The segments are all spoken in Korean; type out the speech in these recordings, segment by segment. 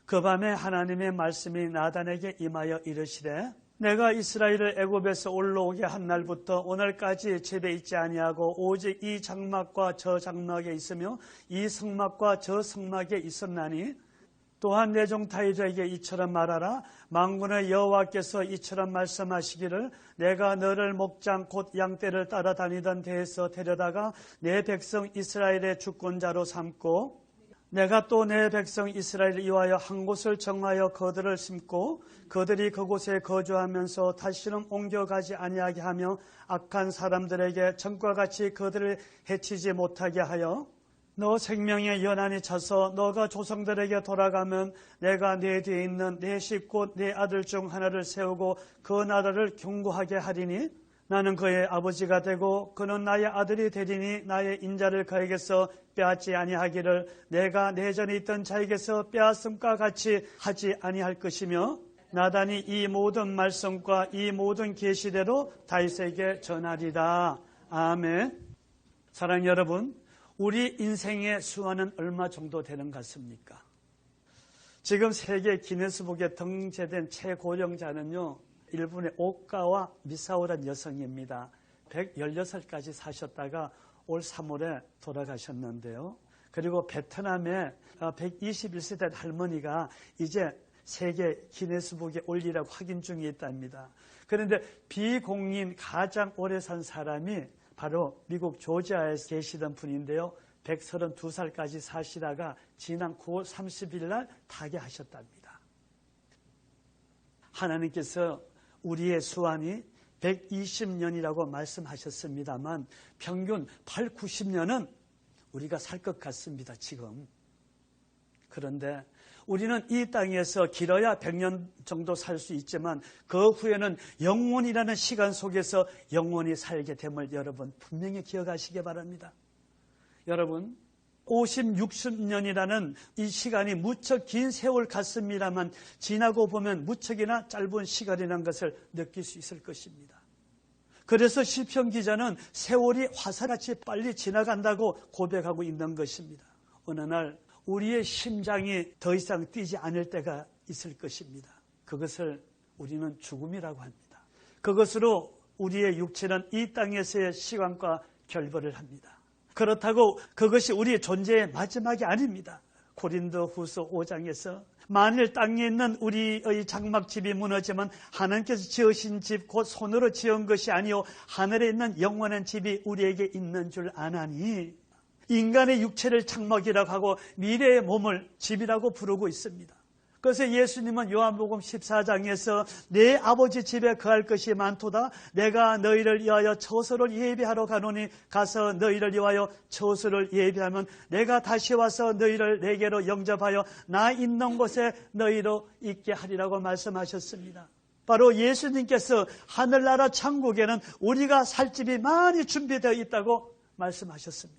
그 밤에 하나님의 말씀이 나단에게 임하여 이르시되 내가 이스라엘을 애굽에서 올라오게 한 날부터 오늘까지 집에 있지 아니하고 오직 이 장막과 저 장막에 있으며 이 성막과 저 성막에 있었나니 또한 내 종 다윗에게 이처럼 말하라. 만군의 여호와께서 이처럼 말씀하시기를 내가 너를 목장 곧 양떼를 따라다니던 데에서 데려다가 내 백성 이스라엘의 주권자로 삼고 내가 또 내 백성 이스라엘을 위하여 한 곳을 정하여 그들을 심고 그들이 그곳에 거주하면서 다시는 옮겨가지 아니하게 하며 악한 사람들에게 전과 같이 그들을 해치지 못하게 하여 너 생명의 연한이 차서 너가 조상들에게 돌아가면 내가 내 뒤에 있는 내 십 곧 내 아들 중 하나를 세우고 그 나라를 견고하게 하리니 나는 그의 아버지가 되고 그는 나의 아들이 되리니 나의 인자를 그에게서 빼앗지 아니하기를 내가 내전에 있던 자에게서 빼앗음과 같이 하지 아니할 것이며 나단이 이 모든 말씀과 이 모든 계시대로 다윗에게 전하리라. 아멘. 사랑하는 여러분, 우리 인생의 수완은 얼마 정도 되는 것 같습니까? 지금 세계 기네스북에 등재된 최고령자는요, 일본의 오카와 미사오란 여성입니다. 116살까지 사셨다가 올 3월에 돌아가셨는데요. 그리고 베트남의 121세 된 할머니가 이제 세계 기네스북에 올리라고 확인 중에 있답니다. 그런데 비공인 가장 오래 산 사람이 바로 미국 조지아에 계시던 분인데요. 132살까지 사시다가 지난 9월 30일 날 타계하셨답니다. 하나님께서 우리의 수완이 120년이라고 말씀하셨습니다만 평균 8, 90년은 우리가 살 것 같습니다. 지금. 그런데 우리는 이 땅에서 길어야 100년 정도 살 수 있지만 그 후에는 영원이라는 시간 속에서 영원히 살게 됨을 여러분 분명히 기억하시기 바랍니다. 여러분 50, 60년이라는 이 시간이 무척 긴 세월 같습니다만 지나고 보면 무척이나 짧은 시간이라는 것을 느낄 수 있을 것입니다. 그래서 시편 기자는 세월이 화살같이 빨리 지나간다고 고백하고 있는 것입니다. 어느 날 우리의 심장이 더 이상 뛰지 않을 때가 있을 것입니다. 그것을 우리는 죽음이라고 합니다. 그것으로 우리의 육체는 이 땅에서의 시간과 결별을 합니다. 그렇다고 그것이 우리의 존재의 마지막이 아닙니다. 고린도후서 5장에서 만일 땅에 있는 우리의 장막집이 무너지면 하나님께서 지으신 집 곧 손으로 지은 것이 아니요 하늘에 있는 영원한 집이 우리에게 있는 줄 아나니 인간의 육체를 장막이라고 하고 미래의 몸을 집이라고 부르고 있습니다. 그래서 예수님은 요한복음 14장에서 내 아버지 집에 거할 것이 많도다. 내가 너희를 위하여 처소를 예비하러 가노니 가서 너희를 위하여 처소를 예비하면 내가 다시 와서 너희를 내게로 영접하여 나 있는 곳에 너희로 있게 하리라고 말씀하셨습니다. 바로 예수님께서 하늘나라 천국에는 우리가 살 집이 많이 준비되어 있다고 말씀하셨습니다.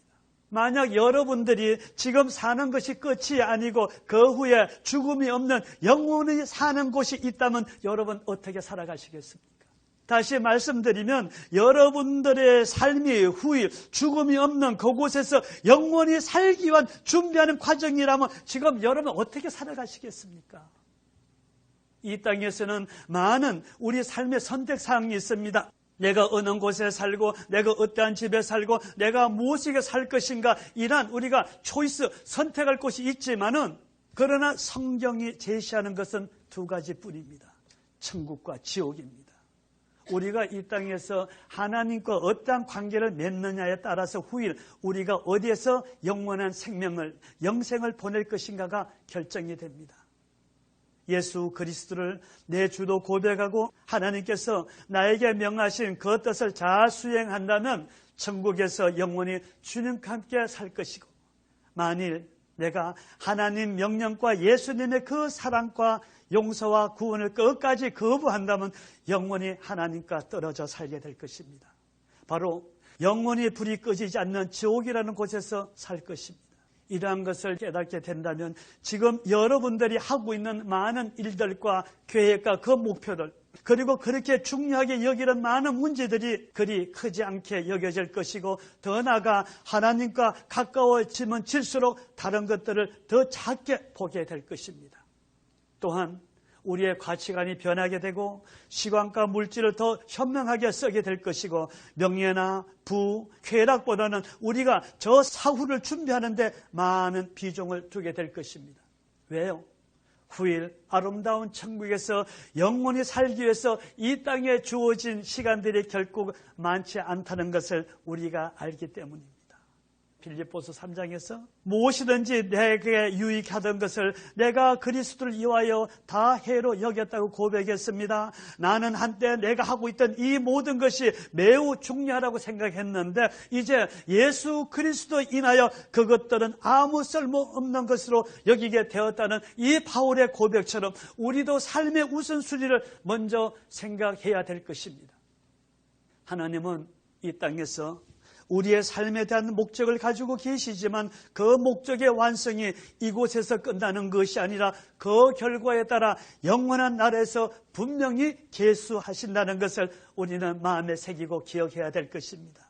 만약 여러분들이 지금 사는 것이 끝이 아니고 그 후에 죽음이 없는 영원히 사는 곳이 있다면 여러분 어떻게 살아가시겠습니까? 다시 말씀드리면 여러분들의 삶이 후에 죽음이 없는 그곳에서 영원히 살기 위한 준비하는 과정이라면 지금 여러분 어떻게 살아가시겠습니까? 이 땅에서는 많은 우리 삶의 선택사항이 있습니다. 내가 어느 곳에 살고 내가 어떠한 집에 살고 내가 무엇에게 살 것인가 이란 우리가 초이스 선택할 곳이 있지만은 그러나 성경이 제시하는 것은 두 가지뿐입니다. 천국과 지옥입니다. 우리가 이 땅에서 하나님과 어떠한 관계를 맺느냐에 따라서 후일 우리가 어디에서 영원한 생명을 영생을 보낼 것인가가 결정이 됩니다. 예수 그리스도를 내 주로 고백하고 하나님께서 나에게 명하신 그 뜻을 잘 수행한다면 천국에서 영원히 주님과 함께 살 것이고 만일 내가 하나님 명령과 예수님의 그 사랑과 용서와 구원을 끝까지 거부한다면 영원히 하나님과 떨어져 살게 될 것입니다. 바로 영원히 불이 꺼지지 않는 지옥이라는 곳에서 살 것입니다. 이러한 것을 깨닫게 된다면 지금 여러분들이 하고 있는 많은 일들과 계획과 그 목표들 그리고 그렇게 중요하게 여기는 많은 문제들이 그리 크지 않게 여겨질 것이고 더 나아가 하나님과 가까워지면 질수록 다른 것들을 더 작게 보게 될 것입니다. 또한 우리의 가치관이 변하게 되고 시간과 물질을 더 현명하게 쓰게 될 것이고 명예나 부, 쾌락보다는 우리가 저 사후를 준비하는 데 많은 비중을 두게 될 것입니다. 왜요? 후일 아름다운 천국에서 영원히 살기 위해서 이 땅에 주어진 시간들이 결코 많지 않다는 것을 우리가 알기 때문입니다. 빌립보서 3장에서 무엇이든지 내게 유익하던 것을 내가 그리스도를 위하여 다 해로 여겼다고 고백했습니다. 나는 한때 내가 하고 있던 이 모든 것이 매우 중요하다고 생각했는데 이제 예수 그리스도 인하여 그것들은 아무 쓸모없는 것으로 여기게 되었다는 이 바울의 고백처럼 우리도 삶의 우선순위를 먼저 생각해야 될 것입니다. 하나님은 이 땅에서 우리의 삶에 대한 목적을 가지고 계시지만 그 목적의 완성이 이곳에서 끝나는 것이 아니라 그 결과에 따라 영원한 나라에서 분명히 계수하신다는 것을 우리는 마음에 새기고 기억해야 될 것입니다.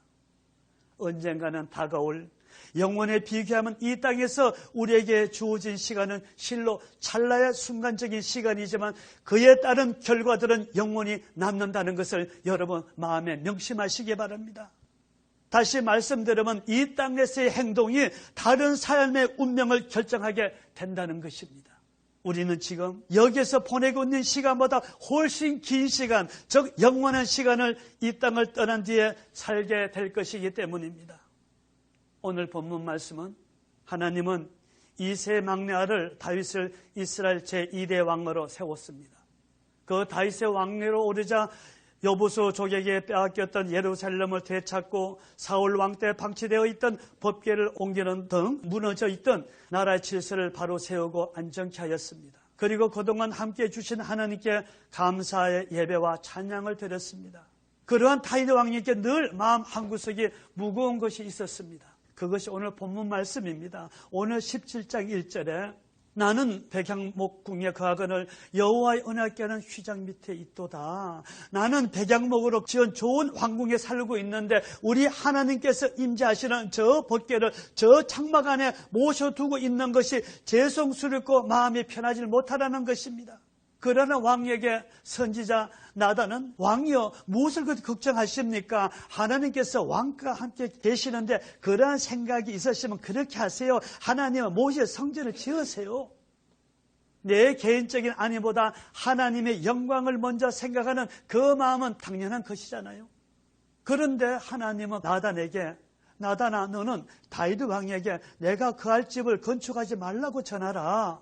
언젠가는 다가올 영원에 비교하면 이 땅에서 우리에게 주어진 시간은 실로 찰나의 순간적인 시간이지만 그에 따른 결과들은 영원히 남는다는 것을 여러분 마음에 명심하시기 바랍니다. 다시 말씀드리면 이 땅에서의 행동이 다른 삶의 운명을 결정하게 된다는 것입니다. 우리는 지금 여기에서 보내고 있는 시간보다 훨씬 긴 시간, 즉 영원한 시간을 이 땅을 떠난 뒤에 살게 될 것이기 때문입니다. 오늘 본문 말씀은 하나님은 이세 막내 아들 다윗을 이스라엘 제2대 왕으로 세웠습니다. 그 다윗의 왕위로 오르자 여부수 족에게 빼앗겼던 예루살렘을 되찾고 사울 왕 때 방치되어 있던 법궤를 옮기는 등 무너져 있던 나라의 질서를 바로 세우고 안정케 하였습니다. 그리고 그동안 함께해 주신 하나님께 감사의 예배와 찬양을 드렸습니다. 그러한 다윗 왕님께 늘 마음 한구석에 무거운 것이 있었습니다. 그것이 오늘 본문 말씀입니다. 오늘 17장 1절에 나는 백향목 궁에 거하거늘 여호와의 언약궤는 휘장 밑에 있도다. 나는 백향목으로 지은 좋은 황궁에 살고 있는데 우리 하나님께서 임재하시는 저 법궤를 저 장막 안에 모셔두고 있는 것이 죄송스럽고 마음이 편하지 못하다는 것입니다. 그러나 왕에게 선지자 나단은 왕이여 무엇을 그렇게 걱정하십니까? 하나님께서 왕과 함께 계시는데 그러한 생각이 있으시면 그렇게 하세요. 하나님은 모세 성전을 지으세요. 내 개인적인 안위보다 하나님의 영광을 먼저 생각하는 그 마음은 당연한 것이잖아요. 그런데 하나님은 나단에게 나단아 너는 다윗 왕에게 내가 거할 집을 건축하지 말라고 전하라.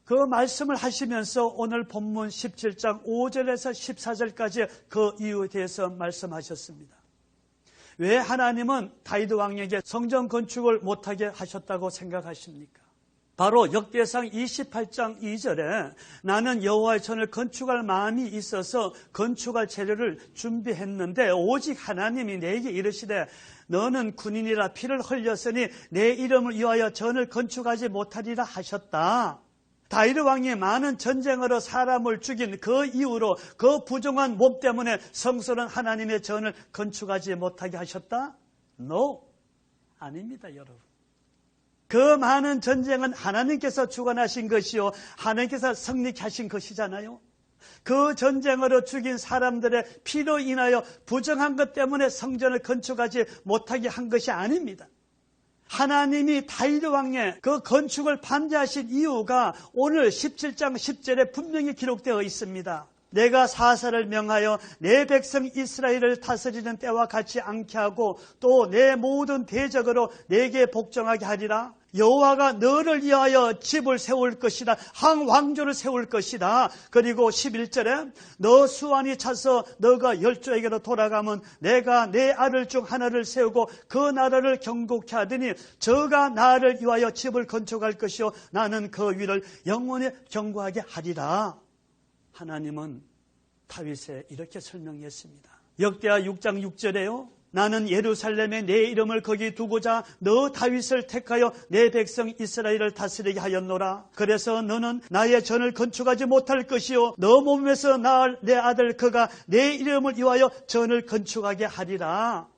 그 말씀을 하시면서 오늘 본문 17장 5절에서 14절까지 그 이유에 대해서 말씀하셨습니다. 왜 하나님은 다윗 왕에게 성전 건축을 못하게 하셨다고 생각하십니까? 바로 역대상 28장 2절에 나는 여호와의 전을 건축할 마음이 있어서 건축할 재료를 준비했는데 오직 하나님이 내게 이르시되 너는 군인이라 피를 흘렸으니 내 이름을 위하여 전을 건축하지 못하리라 하셨다. 다윗 왕이 많은 전쟁으로 사람을 죽인 그 이후로 그 부정한 몸 때문에 성스러운 하나님의 전을 건축하지 못하게 하셨다? No, 아닙니다, 여러분. 그 많은 전쟁은 하나님께서 주관하신 것이요 하나님께서 승리케 하신 것이잖아요. 그 전쟁으로 죽인 사람들의 피로 인하여 부정한 것 때문에 성전을 건축하지 못하게 한 것이 아닙니다. 하나님이 다윗 왕의 그 건축을 반대하신 이유가 오늘 17장 10절에 분명히 기록되어 있습니다. 내가 사사를 명하여 내 백성 이스라엘을 다스리는 때와 같이 않게 하고 또 내 모든 대적으로 내게 복종하게 하리라. 여호와가 너를 위하여 집을 세울 것이다. 한 왕조를 세울 것이다. 그리고 11절에 너 수완이 차서 너가 열조에게로 돌아가면 내가 내 아들 중 하나를 세우고 그 나라를 경고케 하더니 저가 나를 위하여 집을 건축할 것이요 나는 그 위를 영원히 경고하게 하리라. 하나님은 다윗에 이렇게 설명했습니다. 역대하 6장 6절에요. 나는 예루살렘에 내 이름을 거기 두고자 너 다윗을 택하여 내 백성 이스라엘을 다스리게 하였노라. 그래서 너는 나의 전을 건축하지 못할 것이요 너 몸에서 낳을 내 아들 그가 내 이름을 위하여 전을 건축하게 하리라.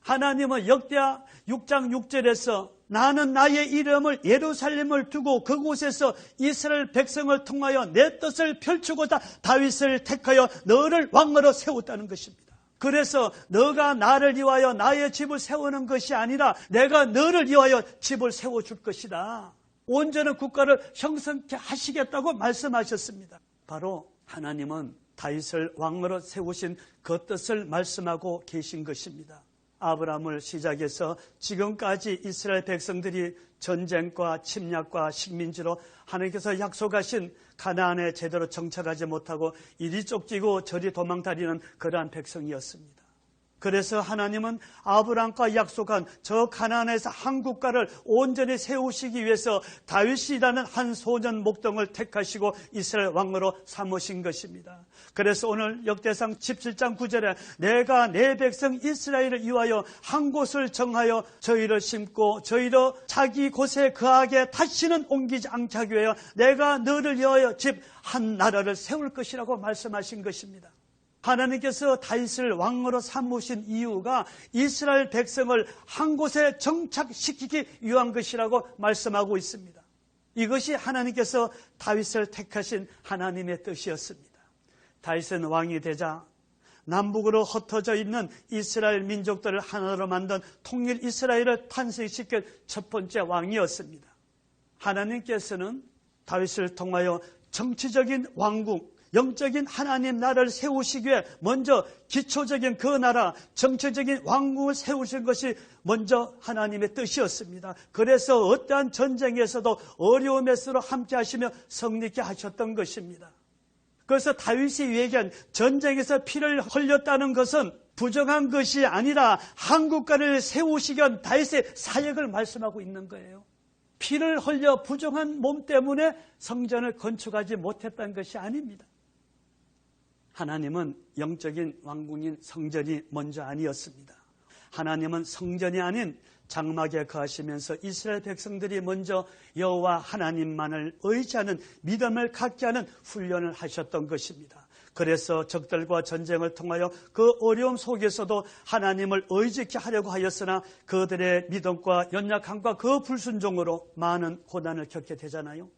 하나님은 역대하 6장 6절에서 나는 나의 이름을 예루살렘을 두고 그곳에서 이스라엘 백성을 통하여 내 뜻을 펼치고자 다윗을 택하여 너를 왕으로 세웠다는 것입니다. 그래서 너가 나를 위하여 나의 집을 세우는 것이 아니라 내가 너를 위하여 집을 세워줄 것이다. 온전한 국가를 형성케 하시겠다고 말씀하셨습니다. 바로 하나님은 다윗을 왕으로 세우신 그 뜻을 말씀하고 계신 것입니다. 아브라함을 시작해서 지금까지 이스라엘 백성들이 전쟁과 침략과 식민지로 하나님께서 약속하신 가나안에 제대로 정착하지 못하고 이리 쫓기고 저리 도망다니는 그러한 백성이었습니다. 그래서 하나님은 아브라함과 약속한 저 가나안에서 한 국가를 온전히 세우시기 위해서 다윗이라는 한 소년 목동을 택하시고 이스라엘 왕으로 삼으신 것입니다. 그래서 오늘 역대상 17장 9절에 내가 내 백성 이스라엘을 위하여 한 곳을 정하여 저희를 심고 저희로 자기 곳에 거하게 다시는 옮기지 않게 하기 위하여 내가 너를 위하여 집 한 나라를 세울 것이라고 말씀하신 것입니다. 하나님께서 다윗을 왕으로 삼으신 이유가 이스라엘 백성을 한 곳에 정착시키기 위한 것이라고 말씀하고 있습니다. 이것이 하나님께서 다윗을 택하신 하나님의 뜻이었습니다. 다윗은 왕이 되자 남북으로 흩어져 있는 이스라엘 민족들을 하나로 만든 통일 이스라엘을 탄생시킬 첫 번째 왕이었습니다. 하나님께서는 다윗을 통하여 정치적인 왕국, 영적인 하나님 나라를 세우시기 위해 먼저 기초적인 그 나라, 정치적인 왕국을 세우신 것이 먼저 하나님의 뜻이었습니다. 그래서 어떠한 전쟁에서도 어려움에서도 함께 하시며 성리케 하셨던 것입니다. 그래서 다윗이 얘기한 전쟁에서 피를 흘렸다는 것은 부정한 것이 아니라 한 국가를 세우시기 위한 다윗의 사역을 말씀하고 있는 거예요. 피를 흘려 부정한 몸 때문에 성전을 건축하지 못했다는 것이 아닙니다. 하나님은 영적인 왕궁인 성전이 먼저 아니었습니다. 하나님은 성전이 아닌 장막에 거하시면서 이스라엘 백성들이 먼저 여호와 하나님만을 의지하는 믿음을 갖게 하는 훈련을 하셨던 것입니다. 그래서 적들과 전쟁을 통하여 그 어려움 속에서도 하나님을 의지케 하려고 하였으나 그들의 믿음과 연약함과 그 불순종으로 많은 고난을 겪게 되잖아요.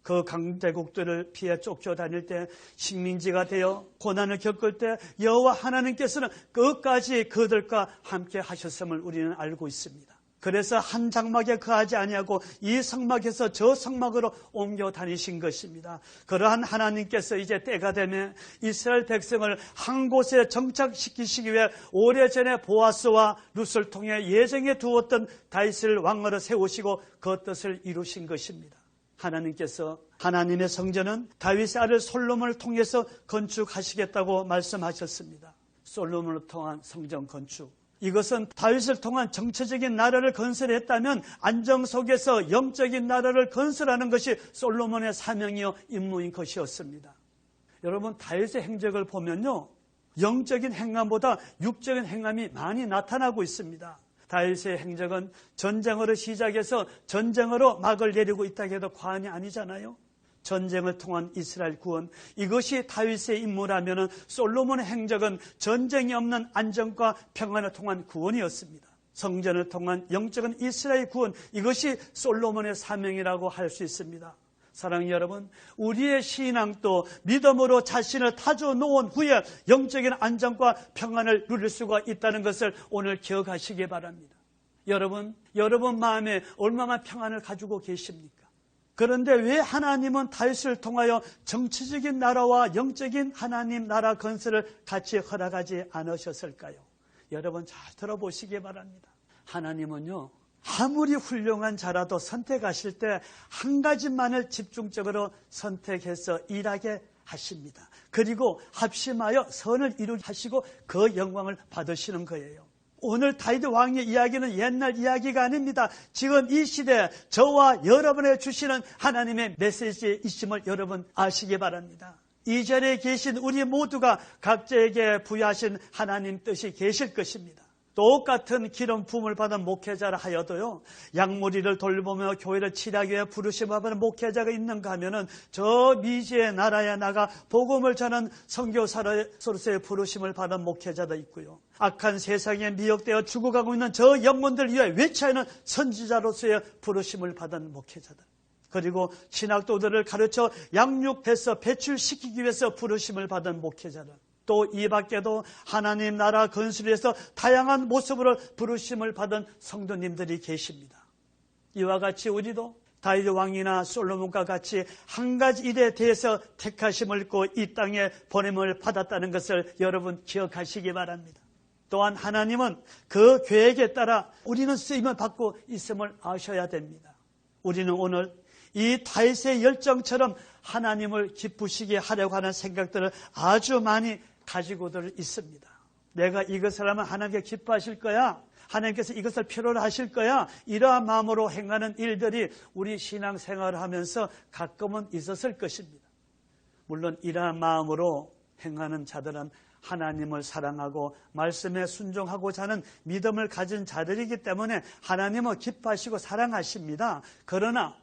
그 강대국들을 피해 쫓겨다닐 때 식민지가 되어 고난을 겪을 때 여호와 하나님께서는 끝까지 그들과 함께 하셨음을 우리는 알고 있습니다. 그래서 한 장막에 거하지 아니하고 이 성막에서 저 성막으로 옮겨 다니신 것입니다. 그러한 하나님께서 이제 때가 되면 이스라엘 백성을 한 곳에 정착시키시기 위해 오래전에 보아스와 룻을 통해 예정해 두었던 다윗을 왕으로 세우시고 그 뜻을 이루신 것입니다. 하나님께서 하나님의 성전은 다윗의 아들 솔로몬을 통해서 건축하시겠다고 말씀하셨습니다. 솔로몬을 통한 성전 건축, 이것은 다윗을 통한 정치적인 나라를 건설했다면 안정 속에서 영적인 나라를 건설하는 것이 솔로몬의 사명이요 임무인 것이었습니다. 여러분, 다윗의 행적을 보면요, 영적인 행함보다 육적인 행함이 많이 나타나고 있습니다. 다윗의 행적은 전쟁으로 시작해서 전쟁으로 막을 내리고 있다고 해도 과언이 아니잖아요. 전쟁을 통한 이스라엘 구원, 이것이 다윗의 임무라면 솔로몬의 행적은 전쟁이 없는 안정과 평안을 통한 구원이었습니다. 성전을 통한 영적인 이스라엘 구원, 이것이 솔로몬의 사명이라고 할 수 있습니다. 사랑하는 여러분, 우리의 신앙도 믿음으로 자신을 타져 놓은 후에 영적인 안정과 평안을 누릴 수가 있다는 것을 오늘 기억하시기 바랍니다. 여러분 마음에 얼마나 평안을 가지고 계십니까? 그런데 왜 하나님은 다윗을 통하여 정치적인 나라와 영적인 하나님 나라 건설을 같이 허락하지 않으셨을까요? 여러분 잘 들어보시기 바랍니다. 하나님은요, 아무리 훌륭한 자라도 선택하실 때 한 가지만을 집중적으로 선택해서 일하게 하십니다. 그리고 합심하여 선을 이루게 하시고 그 영광을 받으시는 거예요. 오늘 다윗 왕의 이야기는 옛날 이야기가 아닙니다. 지금 이 시대에 저와 여러분에 주시는 하나님의 메시지의 있음을 여러분 아시기 바랍니다. 이 자리에 계신 우리 모두가 각자에게 부여하신 하나님 뜻이 계실 것입니다. 똑같은 기름 부음을 받은 목회자라 하여도요, 양무리를 돌보며 교회를 치라기 위해 부르심을 받은 목회자가 있는가 하면은 저 미지의 나라에 나가 복음을 전하는 선교사로서의 부르심을 받은 목회자도 있고요, 악한 세상에 미혹되어 죽어가고 있는 저 영혼들 위해 외쳐하는 선지자로서의 부르심을 받은 목회자들, 그리고 신학도들을 가르쳐 양육해서 배출시키기 위해서 부르심을 받은 목회자들, 또 이 밖에도 하나님 나라 건설을 위해서 다양한 모습으로 부르심을 받은 성도님들이 계십니다. 이와 같이 우리도 다윗 왕이나 솔로몬과 같이 한 가지 일에 대해서 택하심을 입고 이 땅에 보냄을 받았다는 것을 여러분 기억하시기 바랍니다. 또한 하나님은 그 계획에 따라 우리는 쓰임을 받고 있음을 아셔야 됩니다. 우리는 오늘 이 다윗의 열정처럼 하나님을 기쁘시게 하려고 하는 생각들을 아주 많이 가지고들 있습니다. 내가 이것을 하면 하나님께 기뻐하실 거야, 하나님께서 이것을 필요로 하실 거야, 이러한 마음으로 행하는 일들이 우리 신앙생활을 하면서 가끔은 있었을 것입니다. 물론 이러한 마음으로 행하는 자들은 하나님을 사랑하고 말씀에 순종하고자 하는 믿음을 가진 자들이기 때문에 하나님을 기뻐하시고 사랑하십니다. 그러나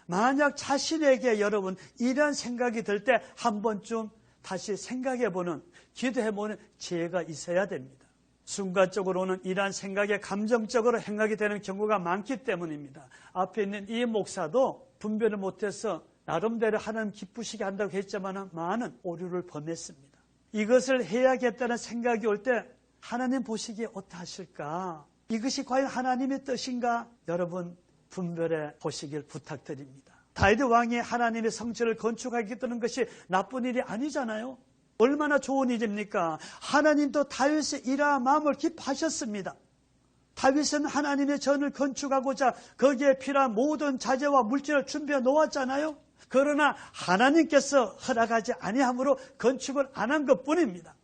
만약 자신에게 여러분 이런 생각이 들 때 한 번쯤 다시 생각해보는, 기도해보는 지혜가 있어야 됩니다. 순간적으로는 이러한 생각에 감정적으로 행하게 되는 경우가 많기 때문입니다. 앞에 있는 이 목사도 분별을 못해서 나름대로 하나님 기쁘시게 한다고 했지만 많은 오류를 범했습니다. 이것을 해야겠다는 생각이 올 때 하나님 보시기에 어떠하실까? 이것이 과연 하나님의 뜻인가? 여러분 분별해 보시길 부탁드립니다. 다윗 왕이 하나님의 성전을 건축하게 되는 것이 나쁜 일이 아니잖아요. 얼마나 좋은 일입니까? 하나님도 다윗의 이러한 마음을 기뻐하셨습니다. 다윗은 하나님의 전을 건축하고자 거기에 필요한 모든 자재와 물질을 준비해 놓았잖아요. 그러나 하나님께서 허락하지 아니함으로 건축을 안 한 것뿐입니다.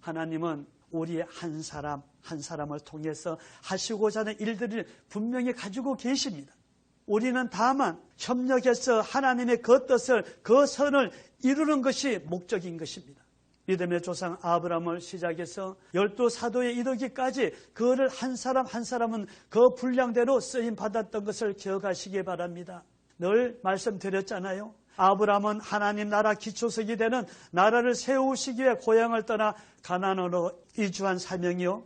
하나님은 우리의 한 사람 한 사람을 통해서 하시고자 하는 일들을 분명히 가지고 계십니다. 우리는 다만 협력해서 하나님의 그 뜻을, 그 선을 이루는 것이 목적인 것입니다. 믿음의 조상 아브라함을 시작해서 12사도에 이르기까지 그를 한 사람 한 사람은 그 분량대로 쓰임 받았던 것을 기억하시기 바랍니다. 늘 말씀드렸잖아요. 아브라함은 하나님 나라 기초석이 되는 나라를 세우시기 위해 고향을 떠나 가나안으로 이주한 사명이요,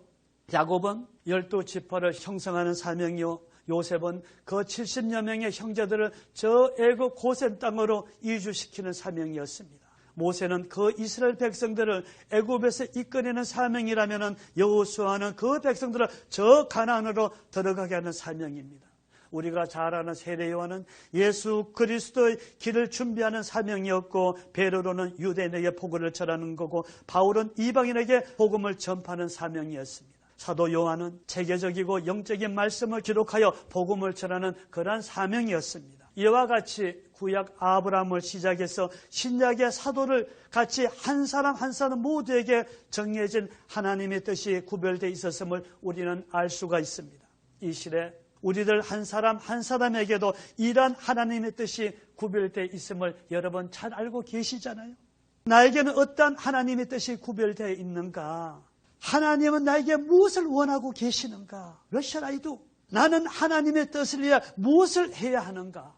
야곱은 12지파를 형성하는 사명이요, 요셉은 그 70여 명의 형제들을 저 애굽 고센 땅으로 이주시키는 사명이었습니다. 모세는 그 이스라엘 백성들을 애굽에서 이끌어내는 사명이라면 여호수아는 그 백성들을 저 가나안으로 들어가게 하는 사명입니다. 우리가 잘 아는 세례 요한은 예수 그리스도의 길을 준비하는 사명이었고, 베드로는 유대인에게 복음을 전하는 거고, 바울은 이방인에게 복음을 전파하는 사명이었습니다. 사도 요한은 체계적이고 영적인 말씀을 기록하여 복음을 전하는 그러한 사명이었습니다. 이와 같이 구약 아브라함을 시작해서 신약의 사도를 같이 한 사람 한 사람 모두에게 정해진 하나님의 뜻이 구별되어 있었음을 우리는 알 수가 있습니다. 이 시대 우리들 한 사람 한 사람에게도 이러한 하나님의 뜻이 구별되어 있음을 여러분 잘 알고 계시잖아요. 나에게는 어떤 하나님의 뜻이 구별되어 있는가? 하나님은 나에게 무엇을 원하고 계시는가? What shall I do? 나는 하나님의 뜻을 위해 무엇을 해야 하는가?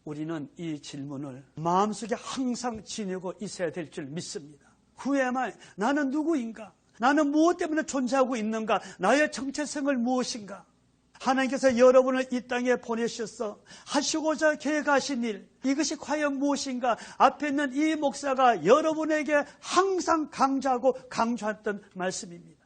우리는 이 질문을 마음속에 항상 지니고 있어야 될 줄 믿습니다. Who am I? 나는 누구인가? 나는 무엇 때문에 존재하고 있는가? 나의 정체성을 무엇인가? 하나님께서 여러분을 이 땅에 보내셔서 하시고자 계획하신 일, 이것이 과연 무엇인가? 앞에 있는 이 목사가 여러분에게 항상 강조하고 강조했던 말씀입니다.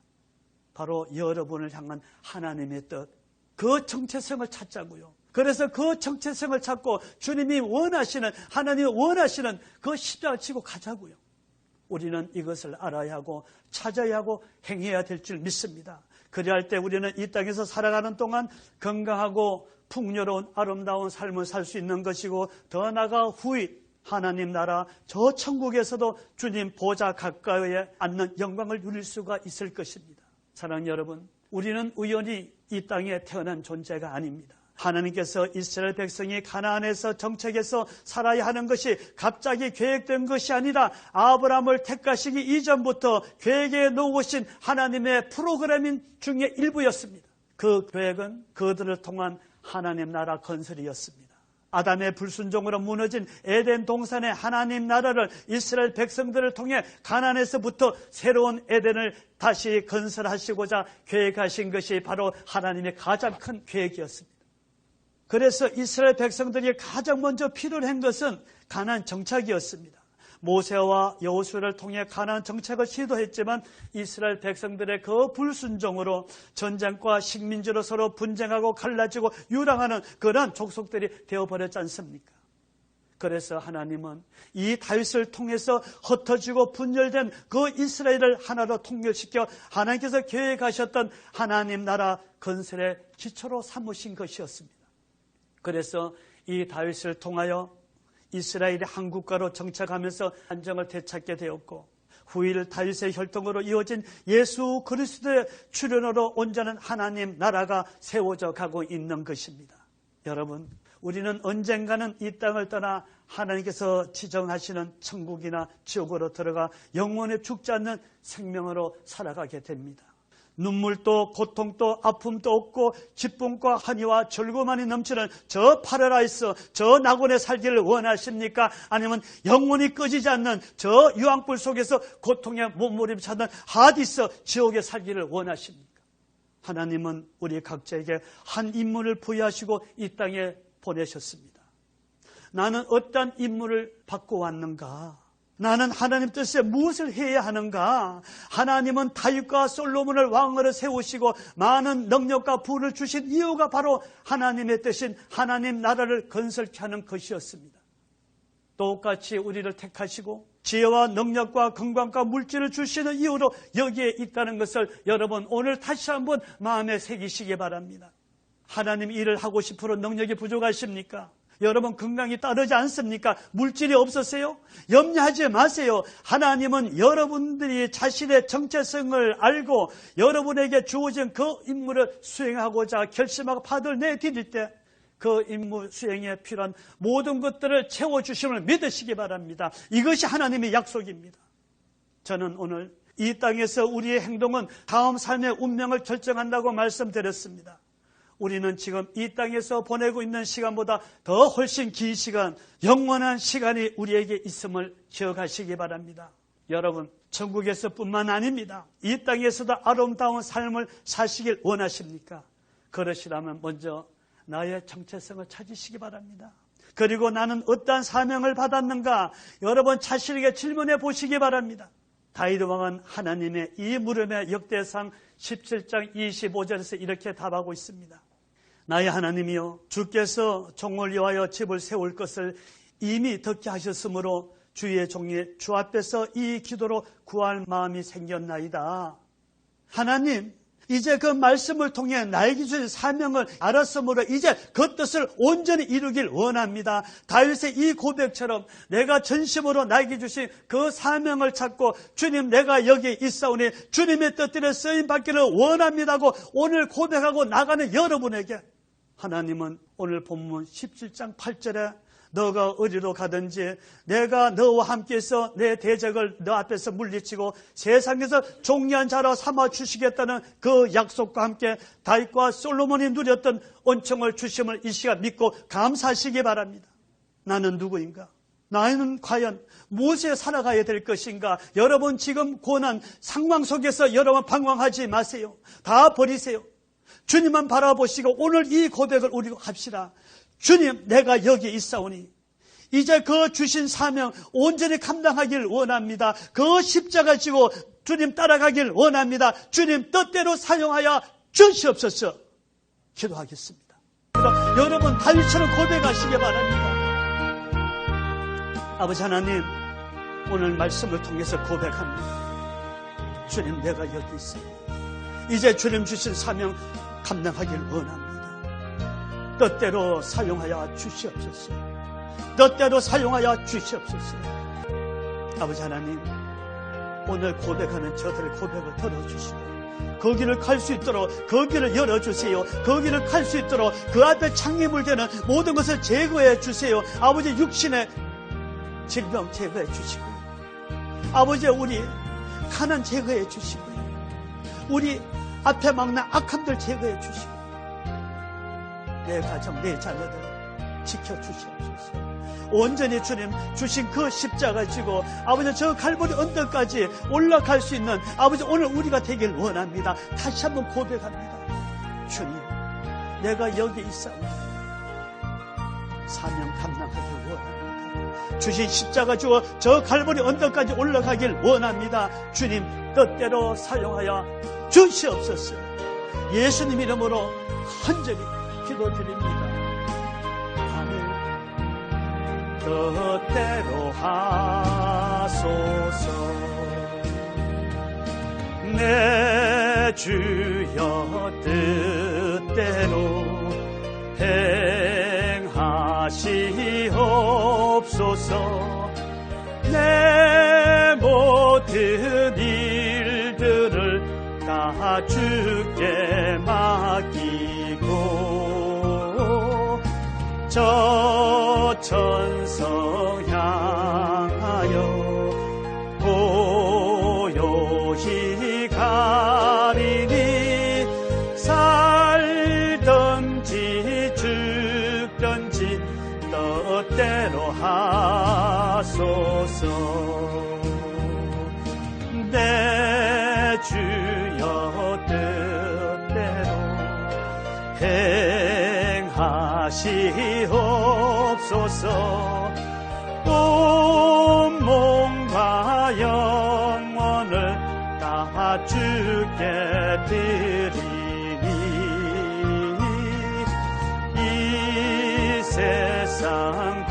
바로 여러분을 향한 하나님의 뜻, 그 정체성을 찾자고요. 그래서 그 정체성을 찾고 주님이 원하시는, 하나님이 원하시는 그 십자가를 지고 가자고요. 우리는 이것을 알아야 하고 찾아야 하고 행해야 될 줄 믿습니다. 그리할 때 우리는 이 땅에서 살아가는 동안 건강하고 풍요로운 아름다운 삶을 살 수 있는 것이고, 더 나아가 후일 하나님 나라 저 천국에서도 주님 보좌 가까이에 앉는 영광을 누릴 수가 있을 것입니다. 사랑하는 여러분, 우리는 우연히 이 땅에 태어난 존재가 아닙니다. 하나님께서 이스라엘 백성이 가나안에서 정착해서 살아야 하는 것이 갑자기 계획된 것이 아니라 아브라함을 택하시기 이전부터 계획에 놓으신 하나님의 프로그래밍 중에 일부였습니다. 그 계획은 그들을 통한 하나님 나라 건설이었습니다. 아담의 불순종으로 무너진 에덴 동산의 하나님 나라를 이스라엘 백성들을 통해 가나안에서부터 새로운 에덴을 다시 건설하시고자 계획하신 것이 바로 하나님의 가장 큰 계획이었습니다. 그래서 이스라엘 백성들이 가장 먼저 필요로 한 것은 가나안 정착이었습니다. 모세와 여호수아를 통해 가나안 정착을 시도했지만 이스라엘 백성들의 그 불순종으로 전쟁과 식민지로 서로 분쟁하고 갈라지고 유랑하는 그런 족속들이 되어버렸지 않습니까? 그래서 하나님은 이 다윗을 통해서 흩어지고 분열된 그 이스라엘을 하나로 통일시켜 하나님께서 계획하셨던 하나님 나라 건설의 기초로 삼으신 것이었습니다. 그래서 이 다윗을 통하여 이스라엘이 한 국가로 정착하면서 안정을 되찾게 되었고 후일 다윗의 혈통으로 이어진 예수 그리스도의 출현으로 온전한 하나님 나라가 세워져 가고 있는 것입니다. 여러분, 우리는 언젠가는 이 땅을 떠나 하나님께서 지정하시는 천국이나 지옥으로 들어가 영원히 죽지 않는 생명으로 살아가게 됩니다. 눈물도 고통도 아픔도 없고 기쁨과 환희와 즐거움만이 넘치는 저 파라다이스, 저 낙원에 살기를 원하십니까? 아니면 영원히 꺼지지 않는 저 유황불 속에서 고통에 몸부림치는 하디스, 지옥에 살기를 원하십니까? 하나님은 우리 각자에게 한 임무를 부여하시고 이 땅에 보내셨습니다. 나는 어떤 임무를 받고 왔는가? 나는 하나님 뜻에 무엇을 해야 하는가? 하나님은 다윗과 솔로몬을 왕으로 세우시고 많은 능력과 부를 주신 이유가 바로 하나님의 뜻인 하나님 나라를 건설케 하는 것이었습니다. 똑같이 우리를 택하시고 지혜와 능력과 건강과 물질을 주시는 이유로 여기에 있다는 것을 여러분 오늘 다시 한번 마음에 새기시기 바랍니다. 하나님 일을 하고 싶어도 능력이 부족하십니까? 여러분 건강이 따르지 않습니까? 물질이 없으세요? 염려하지 마세요. 하나님은 여러분들이 자신의 정체성을 알고 여러분에게 주어진 그 임무를 수행하고자 결심하고 파도를 내디딜 때 그 임무 수행에 필요한 모든 것들을 채워주심을 믿으시기 바랍니다. 이것이 하나님의 약속입니다. 저는 오늘 이 땅에서 우리의 행동은 다음 삶의 운명을 결정한다고 말씀드렸습니다. 우리는 지금 이 땅에서 보내고 있는 시간보다 더 훨씬 긴 시간, 영원한 시간이 우리에게 있음을 기억하시기 바랍니다. 여러분, 천국에서뿐만 아닙니다. 이 땅에서도 아름다운 삶을 사시길 원하십니까? 그러시라면 먼저 나의 정체성을 찾으시기 바랍니다. 그리고 나는 어떠한 사명을 받았는가? 여러분 자신에게 질문해 보시기 바랍니다. 다윗 왕은 하나님의 이 물음에 역대상 17장 25절에서 이렇게 답하고 있습니다. 나의 하나님이여, 주께서 종을 위하여 집을 세울 것을 이미 듣게 하셨으므로 주의 종이 주 앞에서 이 기도로 구할 마음이 생겼나이다. 하나님, 이제 그 말씀을 통해 나에게 주신 사명을 알았으므로 이제 그 뜻을 온전히 이루길 원합니다. 다윗의 이 고백처럼 내가 전심으로 나에게 주신 그 사명을 찾고 주님 내가 여기 있사오니 주님의 뜻대로 쓰임받기를 원합니다고 오늘 고백하고 나가는 여러분에게 하나님은 오늘 본문 17장 8절에 너가 어디로 가든지 내가 너와 함께해서 내 대적을 너 앞에서 물리치고 세상에서 존귀한 자로 삼아 주시겠다는 그 약속과 함께 다윗과 솔로몬이 누렸던 은총을 주심을 이 시간 믿고 감사하시기 바랍니다. 나는 누구인가? 나는 과연 무엇에 살아가야 될 것인가? 여러분 지금 고난 상황 속에서 여러분 방황하지 마세요. 다 버리세요. 주님만 바라보시고 오늘 이 고백을 우리가 합시다. 주님, 내가 여기 있사오니 이제 그 주신 사명 온전히 감당하길 원합니다. 그 십자가 지고 주님 따라가길 원합니다. 주님 뜻대로 사용하여 주시옵소서. 기도하겠습니다. 여러분 다윗처럼 고백하시기 바랍니다. 아버지 하나님, 오늘 말씀을 통해서 고백합니다. 주님, 내가 여기 있어요. 이제 주님 주신 사명 감당하길 원합니다. 뜻대로 사용하여 주시옵소서. 뜻대로 사용하여 주시옵소서. 아버지 하나님, 오늘 고백하는 저들의 고백을 들어주시고 거기를 갈 수 있도록 거기를 열어주세요. 거기를 갈 수 있도록 그 앞에 창림을 되는 모든 것을 제거해 주세요. 아버지, 육신의 질병 제거해 주시고요. 아버지, 우리 가난 제거해 주시고요. 우리 앞에 막는 악함들 제거해 주시고 내 가정, 내 자녀들 지켜주시옵소서. 온전히 주님 주신 그 십자가 지고 아버지 저 갈보리 언덕까지 올라갈 수 있는 아버지 오늘 우리가 되길 원합니다. 다시 한번 고백합니다. 주님, 내가 여기 있사오니 사명 감당하길 원합니다. 주신 십자가 지고 저 갈보리 언덕까지 올라가길 원합니다. 주님 뜻대로 사용하여 주시옵소서. 예수님 이름으로 간절히 기도드립니다. 뜻대로 하소서. 내 주여 뜻대로 행하시옵소서. 내 모든 일들을 다 주께 맡기고 저 천성 향하여 고요히 가리니 살든지 죽든지 뜻대로 하소서. 내 주여 뜻대로 행하시옵소서. 온 몸과 영혼을 다 주께 드리니 이 세상